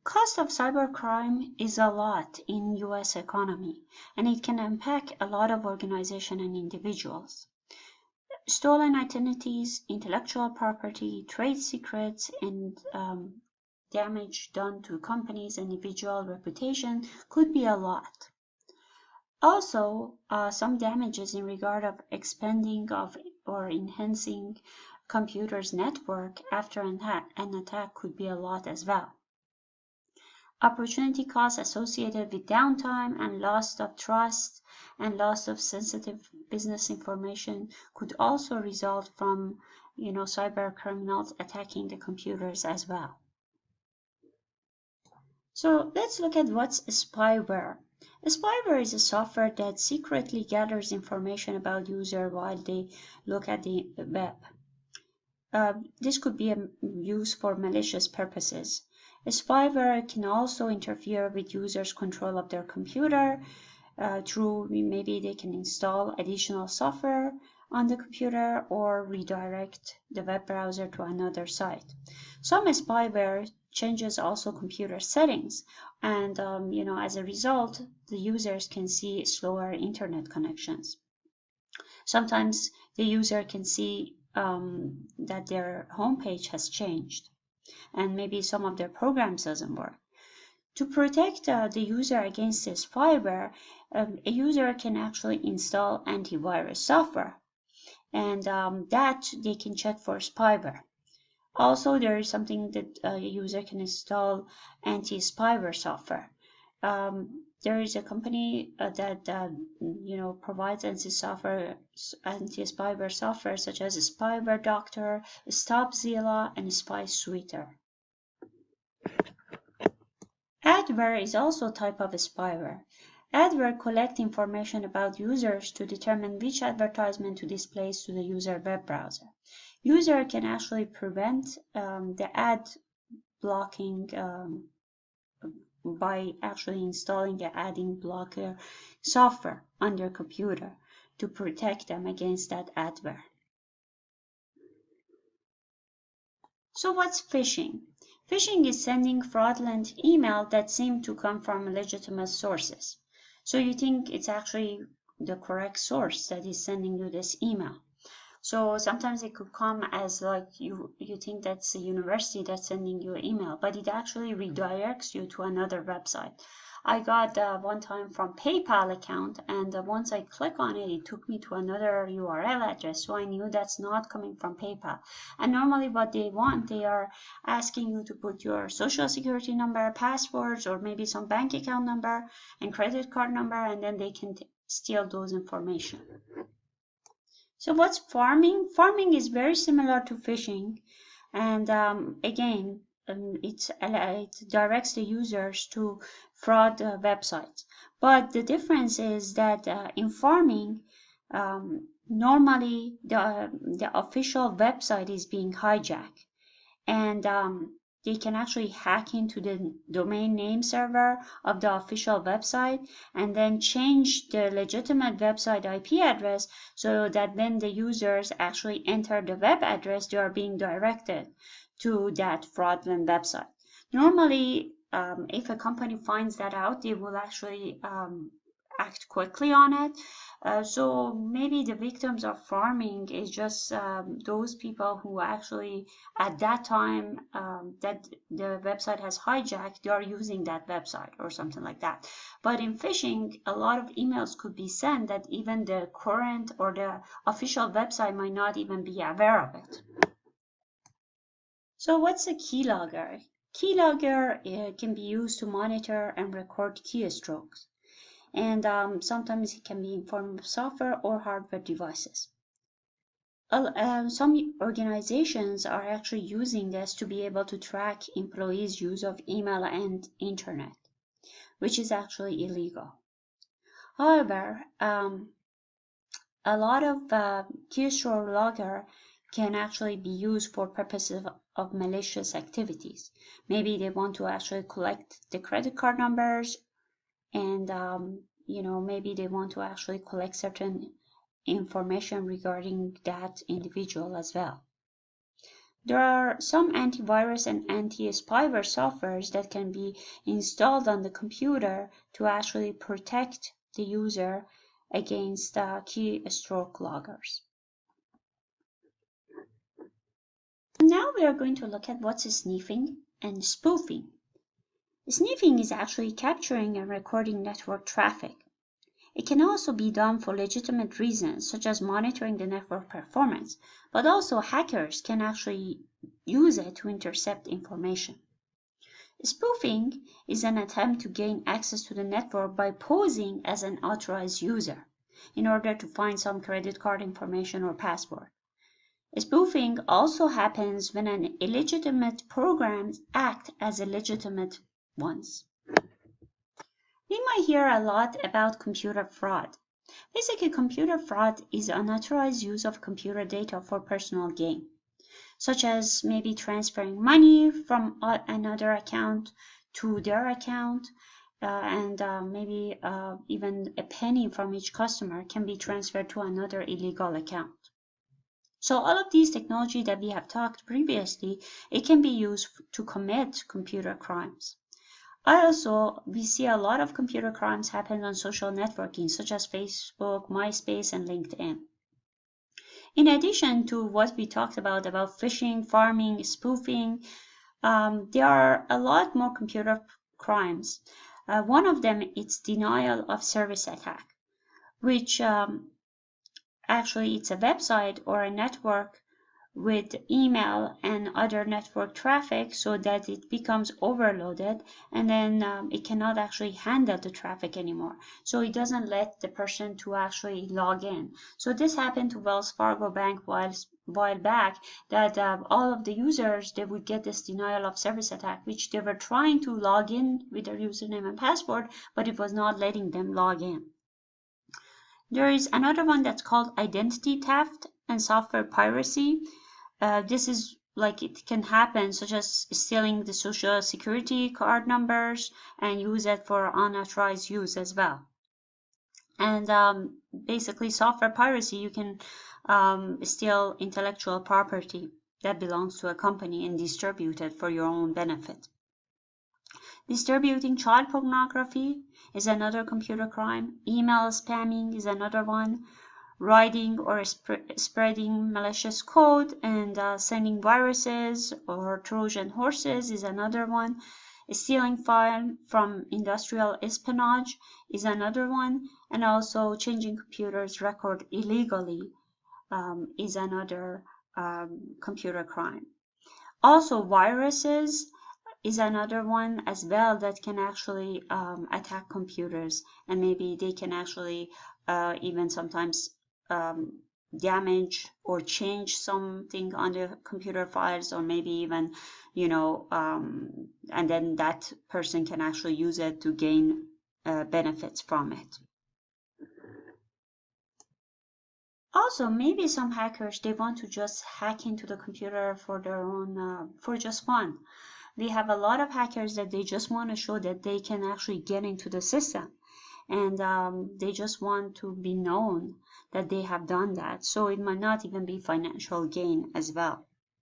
Cost of cybercrime is a lot in US economy, and it can impact a lot of organizations and individuals. Stolen identities, intellectual property, trade secrets, and damage done to companies' individual reputation could be a lot. Also, some damages in regard of expanding of or enhancing computers network after an attack could be a lot as well. Opportunity costs associated with downtime and loss of trust and loss of sensitive business information could also result from, cyber criminals attacking the computers as well. So let's look at what's spyware. Spyware is a software that secretly gathers information about user while they look at the web. This could be used for malicious purposes. Spyware can also interfere with users' control of their computer through maybe they can install additional software on the computer or redirect the web browser to another site. Some spyware changes also computer settings, and as a result, the users can see slower internet connections. Sometimes the user can see that their homepage has changed, and maybe some of their programs doesn't work. To protect the user against this spyware, a user can actually install antivirus software, and that they can check for spyware. Also, there is something that a user can install anti-spyware software. There is a company that provides anti-spyware software such as Spyware Doctor, Stopzilla, and SpySweeter. Adware is also a type of spyware. Adware collects information about users to determine which advertisement to display to the user web browser. User can actually prevent the ad blocking by actually installing the adding blocker software on their computer to protect them against that adware. So what's phishing? Phishing is sending fraudulent email that seem to come from legitimate sources. So you think it's actually the correct source that is sending you this email. So sometimes it could come as like you think that's a university that's sending you an email, but it actually redirects you to another website. I got one time from PayPal account, and once I click on it, it took me to another URL address, so I knew that's not coming from PayPal. And normally what they want, they are asking you to put your social security number, passwords, or maybe some bank account number and credit card number, and then they can steal those information. So what's pharming? Pharming is very similar to phishing, and again, it directs the users to fraud websites. But the difference is that in pharming, normally the official website is being hijacked, and they can actually hack into the domain name server of the official website and then change the legitimate website IP address so that when the users actually enter the web address, they are being directed to that fraudulent website. Normally, if a company finds that out, they will actually act quickly on it. So maybe the victims of pharming is just those people who actually at that time that the website has hijacked, they are using that website or something like that. But in phishing, a lot of emails could be sent that even the current or the official website might not even be aware of it. So what's a keylogger? Keylogger can be used to monitor and record keystrokes, and sometimes it can be in form of software or hardware devices. Some organizations are actually using this to be able to track employees' use of email and internet, which is actually illegal. However, a lot of keystroke logger can actually be used for purposes of malicious activities. Maybe they want to actually collect the credit card numbers, and maybe they want to actually collect certain information regarding that individual as well. There are some antivirus and anti-spyware softwares that can be installed on the computer to actually protect the user against keystroke loggers. Now we are going to look at what's sniffing and spoofing. Sniffing is actually capturing and recording network traffic. It can also be done for legitimate reasons, such as monitoring the network performance, but also hackers can actually use it to intercept information. Spoofing is an attempt to gain access to the network by posing as an authorized user in order to find some credit card information or password. Spoofing also happens when an illegitimate programs act as legitimate ones. We might hear a lot about computer fraud. Basically, computer fraud is unauthorized use of computer data for personal gain, such as maybe transferring money from another account to their account, and maybe even a penny from each customer can be transferred to another illegal account. So all of these technology that we have talked previously, it can be used to commit computer crimes. Also, we see a lot of computer crimes happen on social networking, such as Facebook, MySpace, and LinkedIn. In addition to what we talked about phishing, farming, spoofing, there are a lot more computer crimes. One of them is denial of service attack, which actually it's a website or a network with email and other network traffic so that it becomes overloaded, and then it cannot actually handle the traffic anymore. So it doesn't let the person to actually log in. So this happened to Wells Fargo Bank while back, that all of the users, they would get this denial of service attack, which they were trying to log in with their username and password, but it was not letting them log in. There is another one that's called identity theft and software piracy. This is like it can happen, such as stealing the social security card numbers and use it for unauthorized use as well. And basically software piracy, you can steal intellectual property that belongs to a company and distribute it for your own benefit. Distributing child pornography is another computer crime. Email spamming is another one. Writing or spreading malicious code and sending viruses or Trojan horses is another one. Stealing file from industrial espionage is another one. And also changing computers record illegally is another computer crime. Also, viruses is another one as well that can actually attack computers, and maybe they can actually even sometimes damage or change something on the computer files, or maybe even, and then that person can actually use it to gain benefits from it. Also, maybe some hackers, they want to just hack into the computer for their own, for just fun. We have a lot of hackers that they just want to show that they can actually get into the system, and they just want to be known that they have done that. So it might not even be financial gain as well.